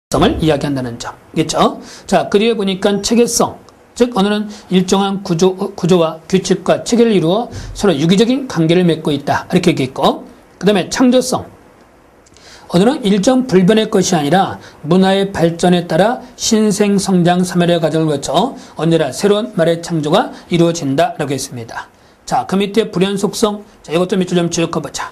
성을 이야기한다는 점. 그렇죠? 자, 그 뒤에 보니까 체계성. 즉, 언어는 일정한 구조와 규칙과 체계를 이루어 서로 유기적인 관계를 맺고 있다. 이렇게 얘기했고. 그 다음에 창조성. 언어는 일정 불변의 것이 아니라 문화의 발전에 따라 신생, 성장, 사멸의 과정을 거쳐 언제나 새로운 말의 창조가 이루어진다라고 했습니다. 자, 그 밑에 불연속성. 자, 이것도 밑줄 좀 지적해보자.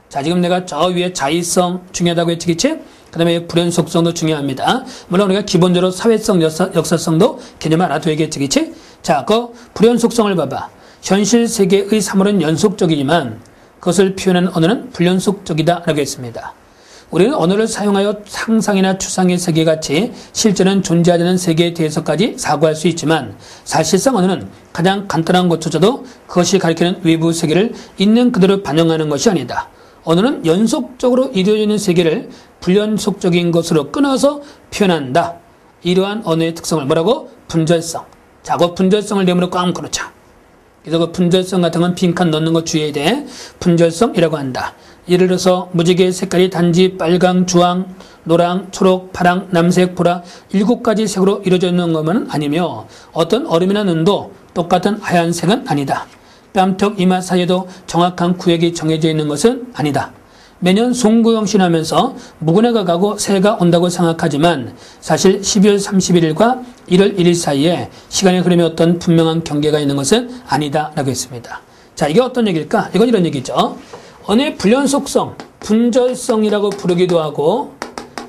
자, 지금 내가 저 위에 자의성 중요하다고 했지, 그치? 그 다음에 불연속성도 중요합니다. 물론 우리가 기본적으로 사회성, 역사성도 개념을 알아둬야겠지, 그치? 자, 그 불연속성을 봐봐. 현실 세계의 사물은 연속적이지만 그것을 표현하는 언어는 불연속적이다 라고 했습니다. 우리는 언어를 사용하여 상상이나 추상의 세계같이 실제는 존재하지 않는 세계에 대해서까지 사고할 수 있지만 사실상 언어는 가장 간단한 것조차도 그것이 가리키는 외부 세계를 있는 그대로 반영하는 것이 아니다. 언어는 연속적으로 이루어지는 세계를 불연속적인 것으로 끊어서 표현한다. 이러한 언어의 특성을 뭐라고? 분절성. 자, 그 분절성을 내용으로 꽉 묶어놓자. 그래서 그 분절성 같은 건 빈칸 넣는 거 주의해야 돼. 분절성이라고 한다. 예를 들어서 무지개 색깔이 단지 빨강, 주황, 노랑, 초록, 파랑, 남색, 보라 7가지 색으로 이루어져 있는 것만은 아니며 어떤 얼음이나 눈도 똑같은 하얀색은 아니다. 뺨턱 이마 사이에도 정확한 구역이 정해져 있는 것은 아니다. 매년 송구영신하면서 무근해가 가고 새해가 온다고 생각하지만 사실 12월 31일과 1월 1일 사이에 시간의 흐름에 어떤 분명한 경계가 있는 것은 아니다 라고 했습니다. 자, 이게 어떤 얘기일까? 이건 이런 얘기죠. 언어의 불연속성, 분절성이라고 부르기도 하고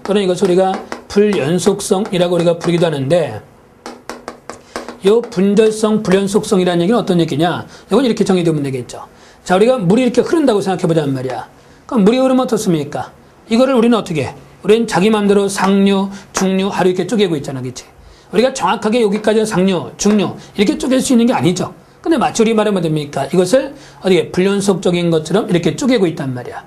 또는 이것을 우리가 불연속성이라고 우리가 부르기도 하는데 이 분절성, 불연속성이라는 얘기는 어떤 얘기냐? 이건 이렇게 정의되면 되겠죠. 자, 우리가 물이 이렇게 흐른다고 생각해보자는 말이야. 그럼 물이 흐르면 어떻습니까? 이거를 우리는 어떻게 해? 우리는 자기 마음대로 상류, 중류, 하류 이렇게 쪼개고 있잖아. 그치? 우리가 정확하게 여기까지가 상류, 중류 이렇게 쪼갤 수 있는 게 아니죠. 근데 마치 우리 말하면 됩니까? 이것을 어떻게 불연속적인 것처럼 이렇게 쪼개고 있단 말이야.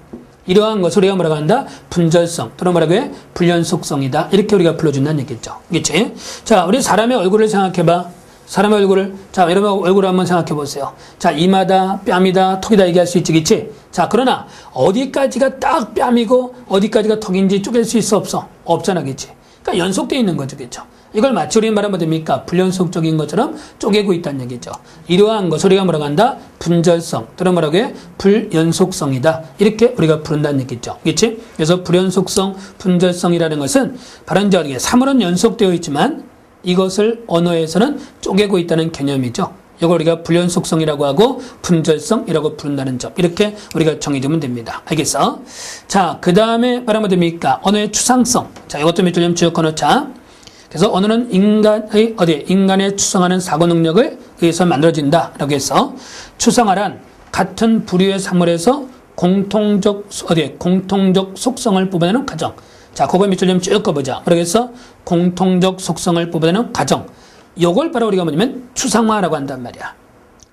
이러한 것을 우리가 뭐라고 한다? 분절성 또는 뭐라고 해? 불연속성이다. 이렇게 우리가 불러준다는 얘기죠. 그치? 자, 우리 사람의 얼굴을 생각해봐. 사람의 얼굴을, 자, 여러분 얼굴을 한번 생각해 보세요. 자, 이마다, 뺨이다, 턱이다 얘기할 수 있지, 그치? 자, 그러나 어디까지가 딱 뺨이고 어디까지가 턱인지 쪼갤 수 있어, 없어? 없잖아, 그치? 그러니까 연속되어 있는 거죠, 그쵸? 이걸 마치 우리 말하면 됩니까? 불연속적인 것처럼 쪼개고 있다는 얘기죠. 이러한 것을 우리가 뭐라고 한다? 분절성 또는 뭐라고 해? 불연속성이다. 이렇게 우리가 부른다는 얘기죠. 그치? 그래서 불연속성, 분절성이라는 것은 바로 이제 어떻게 사물은 연속되어 있지만 이것을 언어에서는 쪼개고 있다는 개념이죠. 이걸 우리가 불연속성이라고 하고 분절성이라고 부른다는 점. 이렇게 우리가 정의되면 됩니다. 알겠어? 자, 그 다음에 말하면 됩니까? 언어의 추상성. 자, 이것도 몇 줄 좀 지어놓자. 그래서 언어는 인간의 추상하는 사고 능력을 의해서 만들어진다라고 해서 추상화란 같은 부류의 사물에서 공통적 속성을 뽑아내는 과정. 자, 그거 밑줄 좀 쭉 꺼보자. 그래서 공통적 속성을 뽑아내는 과정. 요걸 바로 우리가 뭐냐면 추상화라고 한단 말이야.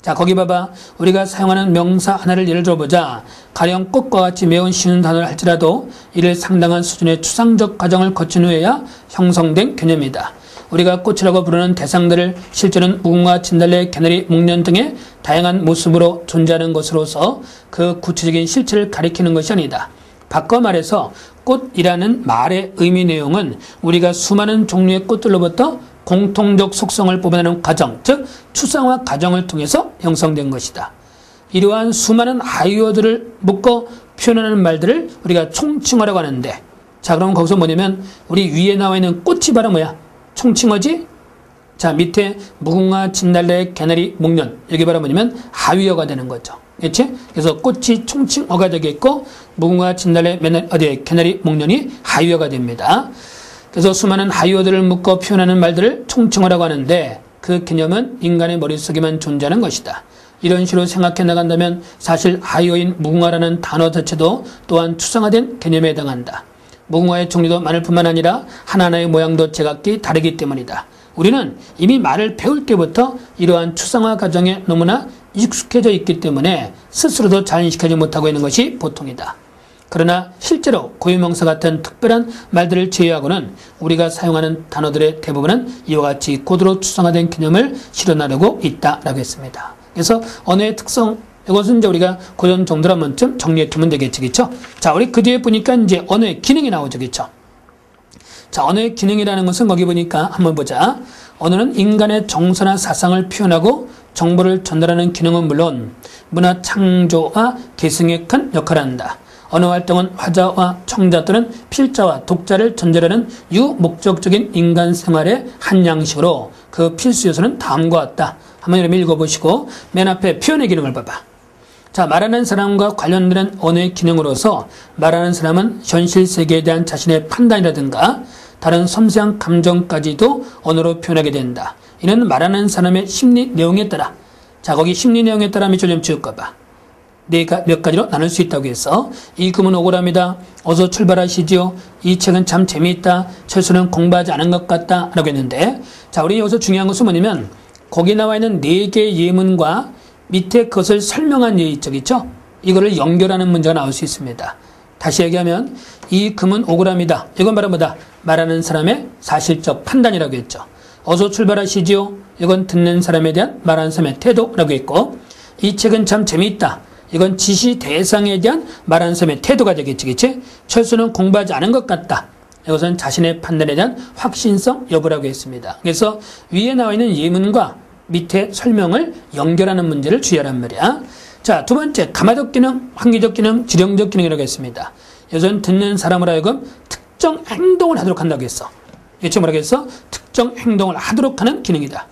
자, 거기 봐봐. 우리가 사용하는 명사 하나를 예를 들어보자. 가령 꽃과 같이 매우 쉬운 단어를 할지라도 이를 상당한 수준의 추상적 과정을 거친 후에야 형성된 개념이다. 우리가 꽃이라고 부르는 대상들을 실제는 무궁화, 진달래, 개나리, 목련 등의 다양한 모습으로 존재하는 것으로서 그 구체적인 실체를 가리키는 것이 아니다. 바꿔 말해서 꽃이라는 말의 의미 내용은 우리가 수많은 종류의 꽃들로부터 공통적 속성을 뽑아내는 과정, 즉 추상화 과정을 통해서 형성된 것이다. 이러한 수많은 아이어들을 묶어 표현하는 말들을 우리가 총칭어라고 하는데, 자, 그럼 거기서 뭐냐면 우리 위에 나와 있는 꽃이 바로 뭐야? 총칭어지? 자, 밑에 무궁화, 진달래, 개나리, 목련 여기 바로 뭐냐면 하위어가 되는 거죠. 그렇지? 그래서 꽃이 총칭어가 되겠고 무궁화, 진달래, 개나리, 목련이 하위어가 됩니다. 그래서 수많은 하위어들을 묶어 표현하는 말들을 총칭어라고 하는데 그 개념은 인간의 머릿속에만 존재하는 것이다. 이런 식으로 생각해 나간다면 사실 하위어인 무궁화라는 단어 자체도 또한 추상화된 개념에 해당한다. 무궁화의 종류도 많을 뿐만 아니라 하나하나의 모양도 제각기 다르기 때문이다. 우리는 이미 말을 배울 때부터 이러한 추상화 과정에 너무나 익숙해져 있기 때문에 스스로도 잘 인식하지 못하고 있는 것이 보통이다. 그러나 실제로 고유명사 같은 특별한 말들을 제외하고는 우리가 사용하는 단어들의 대부분은 이와 같이 고도로 추상화된 개념을 실현하려고 있다라고 했습니다. 그래서 언어의 특성, 이것은 이제 우리가 그런 정도로 한 번쯤 정리해 두면 되겠지, 그쵸? 자, 우리 그 뒤에 보니까 이제 언어의 기능이 나오죠, 그쵸? 자, 언어의 기능이라는 것은 거기 보니까 한번 보자. 언어는 인간의 정서나 사상을 표현하고 정보를 전달하는 기능은 물론 문화 창조와 계승에 큰 역할을 한다. 언어 활동은 화자와 청자 또는 필자와 독자를 전달하는 유목적적인 인간 생활의 한 양식으로 그 필수 요소는 다음과 같다. 한번 여러분 읽어보시고 맨 앞에 표현의 기능을 봐봐. 자, 말하는 사람과 관련되는 언어의 기능으로서 말하는 사람은 현실 세계에 대한 자신의 판단이라든가 다른 섬세한 감정까지도 언어로 표현하게 된다. 이는 말하는 사람의 심리 내용에 따라, 자, 거기 심리 내용에 따라 밑줄 좀 지을까봐. 몇 가지로 나눌 수 있다고 해서 이 금은 억울합니다. 어서 출발하시지요. 이 책은 참 재미있다. 철수는 공부하지 않은 것 같다. 라고 했는데, 자, 우리 여기서 중요한 것은 뭐냐면 거기 나와 있는 4개의 예문과 밑에 그것을 설명한 예의적 있죠? 이거를 연결하는 문제가 나올 수 있습니다. 다시 얘기하면 이 금은 억울합니다. 이건 바로 뭐다? 말하는 사람의 사실적 판단이라고 했죠. 어서 출발하시지요. 이건 듣는 사람에 대한 말하는 사람의 태도라고 했고, 이 책은 참 재미있다. 이건 지시 대상에 대한 말하는 사람의 태도가 되겠지, 그치? 철수는 공부하지 않은 것 같다. 이것은 자신의 판단에 대한 확신성 여부라고 했습니다. 그래서 위에 나와 있는 예문과 밑에 설명을 연결하는 문제를 주의하란 말이야. 자, 두 번째, 가마적 기능, 환기적 기능, 지령적 기능이라고 했습니다. 여기서는 듣는 사람을 하여금 특정 행동을 하도록 한다고 했어. 이게 뭐라고 했어? 특정 행동을 하도록 하는 기능이다.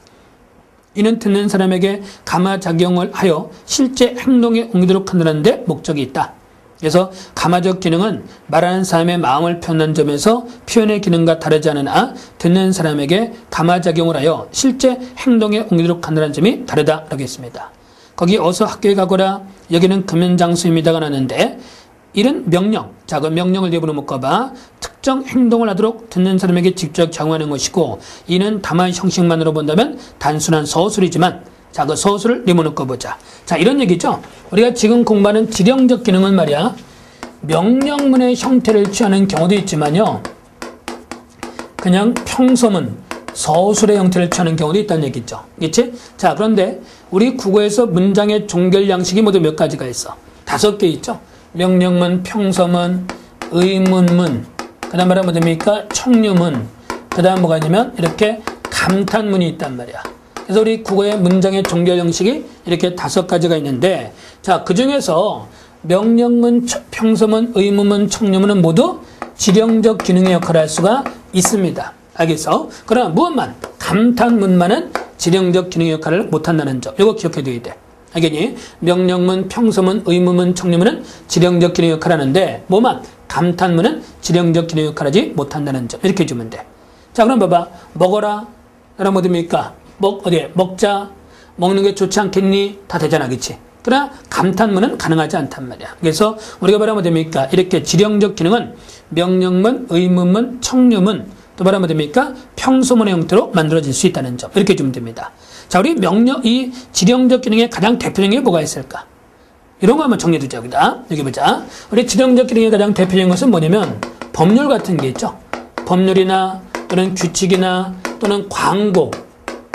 이는 듣는 사람에게 감화작용을 하여 실제 행동에 옮기도록 한다는 데 목적이 있다. 그래서 감화적 기능은 말하는 사람의 마음을 표현하는 점에서 표현의 기능과 다르지 않으나 듣는 사람에게 감화작용을 하여 실제 행동에 옮기도록 한다는 점이 다르다라고 했습니다. 거기 어서 학교에 가거라. 여기는 금연장소입니다가 나는데 이런 명령, 자, 그 명령을 예부로 묶어봐. 특정 행동을 하도록 듣는 사람에게 직접 작용하는 것이고 이는 다만 형식만으로 본다면 단순한 서술이지만 자, 그 서술을 리모놓고 보자. 자, 이런 얘기죠. 우리가 지금 공부하는 지령적 기능은 말이야. 명령문의 형태를 취하는 경우도 있지만요. 그냥 평서문, 서술의 형태를 취하는 경우도 있다는 얘기죠. 그치? 자, 그런데 우리 국어에서 문장의 종결 양식이 모두 몇 가지가 있어? 5개 있죠. 명령문, 평서문, 의문문, 그 다음 말하면 됩니까? 청유문, 그 다음 뭐가 있냐면 이렇게 감탄문이 있단 말이야. 그래서 우리 국어의 문장의 종결 형식이 이렇게 5가지가 있는데, 자, 그 중에서 명령문, 평서문, 의문문, 청유문은 모두 지령적 기능의 역할을 할 수가 있습니다. 알겠어? 그러나 무엇만? 감탄문만은 지령적 기능의 역할을 못한다는 점. 이거 기억해둬야 돼. 알겠니? 명령문, 평서문, 의문문, 청유문은 지령적 기능의 역할을 하는데 뭐만? 감탄문은 지령적 기능의 역할을 하지 못한다는 점. 이렇게 해주면 돼. 자, 그럼 봐봐. 먹어라. 그럼 뭐 됩니까? 먹자. 먹는 게 좋지 않겠니? 다 되잖아, 그치? 그러나 감탄문은 가능하지 않단 말이야. 그래서 우리가 말하면 됩니까? 이렇게 지령적 기능은 명령문, 의문문, 청유문, 또 말하면 됩니까? 평소문의 형태로 만들어질 수 있다는 점. 이렇게 해주면 됩니다. 자, 우리 이 지령적 기능의 가장 대표적인 게 뭐가 있을까? 이런 거 한번 정리해두자, 여기다. 여기 보자. 우리 지령적 기능의 가장 대표적인 것은 뭐냐면 법률 같은 게 있죠. 법률이나 또는 규칙이나 또는 광고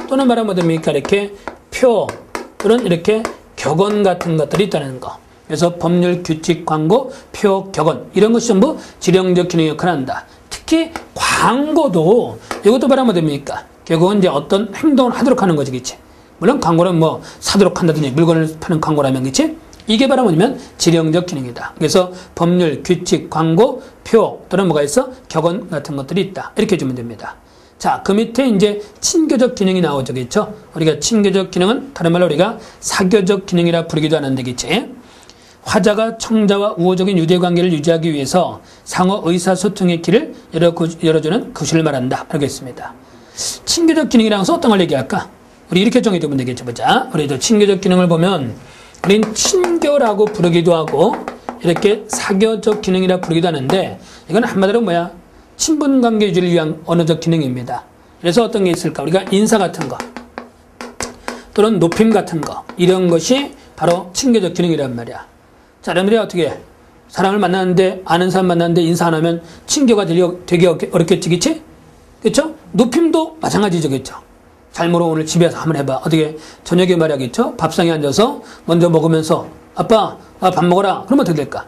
또는 말하면 됩니까? 이렇게 표 또는 이렇게 격언 같은 것들이 있다는 거. 그래서 법률, 규칙, 광고, 표, 격언 이런 것이 전부 지령적 기능의 역할을 한다. 특히 광고도 이것도 말하면 됩니까? 결국은 이제 어떤 행동을 하도록 하는 거지, 그치? 물론 광고는 뭐 사도록 한다든지 물건을 파는 광고라면, 그치? 이게 바로 뭐냐면 지령적 기능이다. 그래서 법률, 규칙, 광고, 표 또는 뭐가 있어? 격언 같은 것들이 있다. 이렇게 해주면 됩니다. 자, 그 밑에 이제 친교적 기능이 나오죠, 그렇죠? 우리가 친교적 기능은 다른 말로 우리가 사교적 기능이라 부르기도 하는데, 그치? 화자가 청자와 우호적인 유대관계를 유지하기 위해서 상호 의사소통의 길을 열어주는 구실을 말한다. 라고 했습니다. 친교적 기능이라는 것은 어떤 걸 얘기할까? 우리 이렇게 정해두면 되겠죠. 보자. 우리도 친교적 기능을 보면 우린 친교라고 부르기도 하고 이렇게 사교적 기능이라 부르기도 하는데 이건 한마디로 뭐야? 친분관계 유지를 위한 언어적 기능입니다. 그래서 어떤 게 있을까? 우리가 인사 같은 거 또는 높임 같은 거 이런 것이 바로 친교적 기능이란 말이야. 자, 여러분들이 어떻게 사람을 만났는데 아는 사람 만났는데 인사 안 하면 친교가 되게 어렵겠지, 그치? 그쵸? 높임도 마찬가지죠, 그쵸? 잘 모르고 오늘 집에서 한번 해봐. 어떻게 저녁에 말이야겠죠? 밥상에 앉아서 먼저 먹으면서 아빠 밥 먹어라. 그러면 어떻게 될까?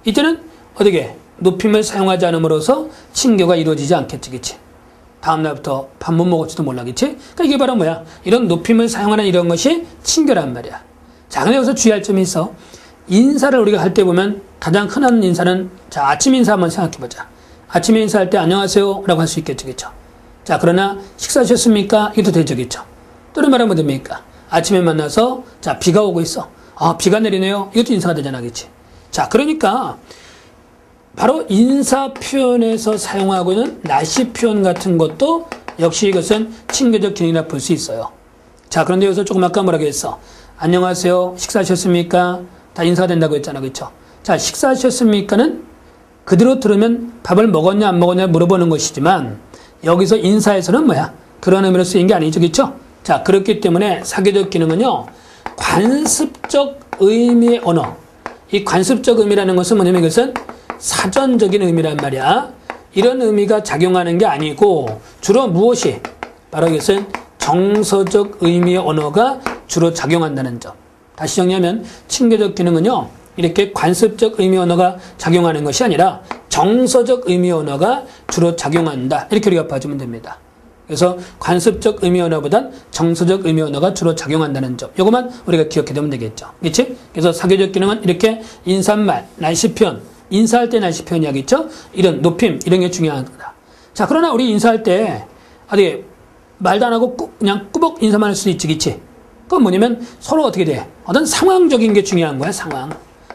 이때는 어떻게 높임을 사용하지 않음으로써 친교가 이루어지지 않겠지, 그치? 다음날부터 밥 못 먹을지도 몰라, 그치? 그러니까 이게 바로 뭐야? 이런 높임을 사용하는 이런 것이 친교란 말이야. 자, 근데 여기서 주의할 점이 있어. 인사를 우리가 할 때 보면 가장 흔한 인사는, 자, 아침 인사 한번 생각해보자. 아침에 인사할 때 안녕하세요 라고 할 수 있겠죠, 그쵸? 자, 그러나 식사하셨습니까? 이것도 되죠, 그쵸? 또는 말하면 됩니까? 아침에 만나서, 자, 비가 오고 있어. 아, 비가 내리네요. 이것도 인사가 되잖아, 그치? 자, 그러니까 바로 인사 표현에서 사용하고 있는 날씨 표현 같은 것도 역시 이것은 친교적 기능이라 볼 수 있어요. 자, 그런데 여기서 조금 아까 뭐라고 했어? 안녕하세요. 식사하셨습니까? 다 인사가 된다고 했잖아, 그쵸? 자, 식사하셨습니까는 그대로 들으면 밥을 먹었냐 안 먹었냐 물어보는 것이지만 여기서 인사에서는 뭐야? 그런 의미로 쓰인 게 아니죠, 그쵸? 자, 그렇기 때문에 사교적 기능은요, 관습적 의미의 언어. 이 관습적 의미라는 것은 뭐냐면 이것은 사전적인 의미란 말이야. 이런 의미가 작용하는 게 아니고 주로 무엇이? 바로 이것은 정서적 의미의 언어가 주로 작용한다는 점. 다시 정리하면 친교적 기능은요, 이렇게 관습적 의미의 언어가 작용하는 것이 아니라 정서적 의미의 언어가 주로 작용한다. 이렇게 우리가 봐주면 됩니다. 그래서 관습적 의미 언어보단 정서적 의미 언어가 주로 작용한다는 점. 이것만 우리가 기억해 두면 되겠죠. 그렇지? 그래서 사교적 기능은 이렇게 인사말, 날씨 표현, 인사할 때 날씨 표현 이야기했죠? 이런 높임, 이런 게 중요한 거다. 자, 그러나 우리 인사할 때 어디 말도 안 하고 그냥 꾸벅 인사만 할 수도 있지, 그렇지? 그건 뭐냐면 서로 어떻게 돼? 어떤 상황적인 게 중요한 거야, 상황.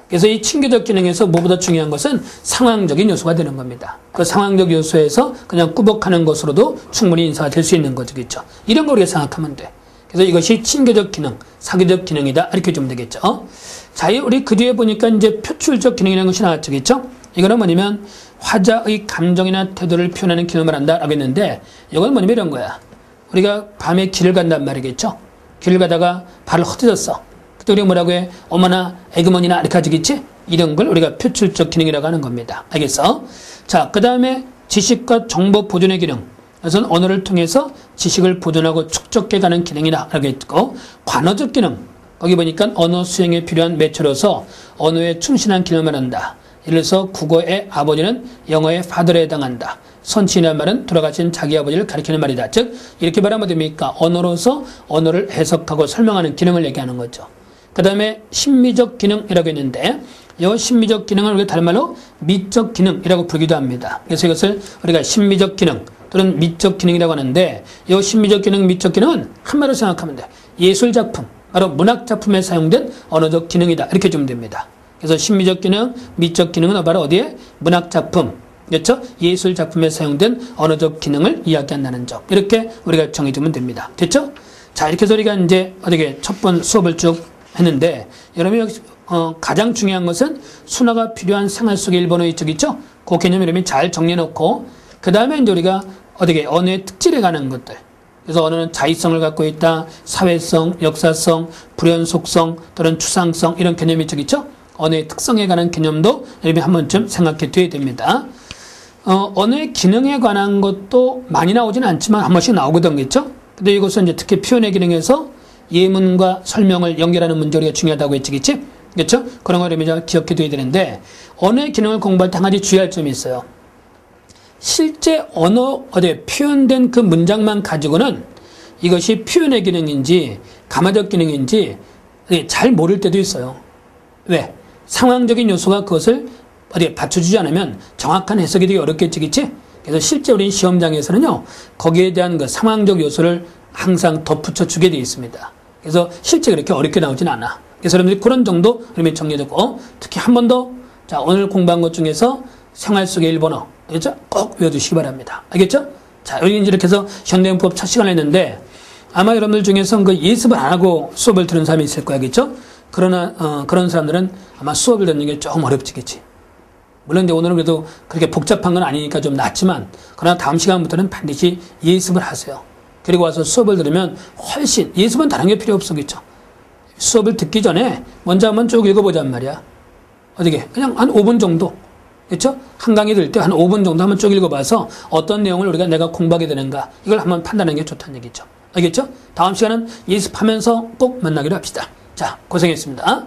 그래서 이 친교적 기능에서 무엇보다 중요한 것은 상황적인 요소가 되는 겁니다. 그 상황적 요소에서 그냥 꾸벅하는 것으로도 충분히 인사가 될 수 있는 거죠, 그렇죠? 이런 걸 우리가 생각하면 돼. 그래서 이것이 친교적 기능, 사교적 기능이다 이렇게 좀 되겠죠. 자, 우리 그 뒤에 보니까 이제 표출적 기능이라는 것이 나왔죠, 그렇죠? 이거는 뭐냐면 화자의 감정이나 태도를 표현하는 기능을 한다라고 했는데 이건 뭐냐면 이런 거야. 우리가 밤에 길을 간단 말이겠죠? 길을 가다가 발을 헛디뎠어. 그때 우리가 뭐라고 해? 어머나, 에그머니나 이렇게 하지겠지? 이런 걸 우리가 표출적 기능이라고 하는 겁니다. 알겠어? 자, 그 다음에 지식과 정보 보존의 기능. 그래서 언어를 통해서 지식을 보존하고 축적해가는 기능이라고 했고, 관어적 기능. 거기 보니까 언어 수행에 필요한 매체로서 언어에 충실한 기능을 한다. 예를 들어서 국어의 아버지는 영어의 father에 해당한다. 선친이라는 말은 돌아가신 자기 아버지를 가리키는 말이다. 즉 이렇게 말하면 됩니까? 언어로서 언어를 해석하고 설명하는 기능을 얘기하는 거죠. 그 다음에 심미적 기능이라고 했는데 이 심미적 기능을 우리가 다른 말로 미적 기능이라고 부르기도 합니다. 그래서 이것을 우리가 심미적 기능 또는 미적 기능이라고 하는데 이 심미적 기능, 미적 기능은 한마디로 생각하면 돼. 예술작품, 바로 문학작품에 사용된 언어적 기능이다. 이렇게 주면 됩니다. 그래서 심미적 기능, 미적 기능은 바로 어디에? 문학작품, 그렇죠? 예술작품에 사용된 언어적 기능을 이야기한다는 점. 이렇게 우리가 정해주면 됩니다. 됐죠? 자, 이렇게 해서 우리가 이제 어떻게 첫 번 수업을 쭉 했는데, 여러분이 가장 중요한 것은 순화가 필요한 생활 속의 일본어 이쪽 있죠? 그 개념 여러분이 잘 정리해놓고, 그 다음에 이제 우리가 어떻게 언어의 특질에 관한 것들. 그래서 언어는 자의성을 갖고 있다, 사회성, 역사성, 불연속성, 또는 추상성, 이런 개념이 이쪽 있죠? 언어의 특성에 관한 개념도 여러분이 한 번쯤 생각해 둬야 됩니다. 언어의 기능에 관한 것도 많이 나오지는 않지만 한 번씩 나오거든, 그렇죠? 근데 이것은 이제 특히 표현의 기능에서 예문과 설명을 연결하는 문제가 중요하다고 했지, 그렇지? 그렇죠? 그런 걸 여러분이 기억해 둬야 되는데, 언어의 기능을 공부할 때 한 가지 주의할 점이 있어요. 실제 어디에 표현된 그 문장만 가지고는 이것이 표현의 기능인지 가마적 기능인지 잘 모를 때도 있어요. 왜? 상황적인 요소가 그것을 어디에 받쳐주지 않으면 정확한 해석이 되기 어렵겠지, 그치? 그래서 실제 우리 시험장에서는요, 거기에 대한 그 상황적 요소를 항상 덧붙여 주게 되어 있습니다. 그래서 실제 그렇게 어렵게 나오진 않아. 그래서 여러분들이 그런 정도 여러분이 정리해두고, 특히 한 번 더, 자, 오늘 공부한 것 중에서 생활 속의 일본어, 그렇죠? 꼭 외워두시기 바랍니다. 알겠죠? 자, 여기 이제 이렇게 해서 현대문법 첫 시간을 했는데, 아마 여러분들 중에서 그 예습을 안 하고 수업을 들은 사람이 있을 거야, 그렇죠? 그러나, 그런 사람들은 아마 수업을 듣는 게 조금 어렵지겠지. 물론 이제 오늘은 그래도 그렇게 복잡한 건 아니니까 좀 낫지만, 그러나 다음 시간부터는 반드시 예습을 하세요. 그리고 와서 수업을 들으면 훨씬, 예습은 다른 게 필요 없어, 그렇죠? 수업을 듣기 전에 먼저 한번 쭉 읽어보잔 말이야. 어떻게? 그냥 한 5분 정도. 그렇죠? 한 강의 들 때 한 5분 정도 한번 쭉 읽어봐서 어떤 내용을 내가 공부하게 되는가, 이걸 한번 판단하는 게 좋다는 얘기죠. 알겠죠? 다음 시간은 예습하면서 꼭 만나기로 합시다. 자, 고생했습니다.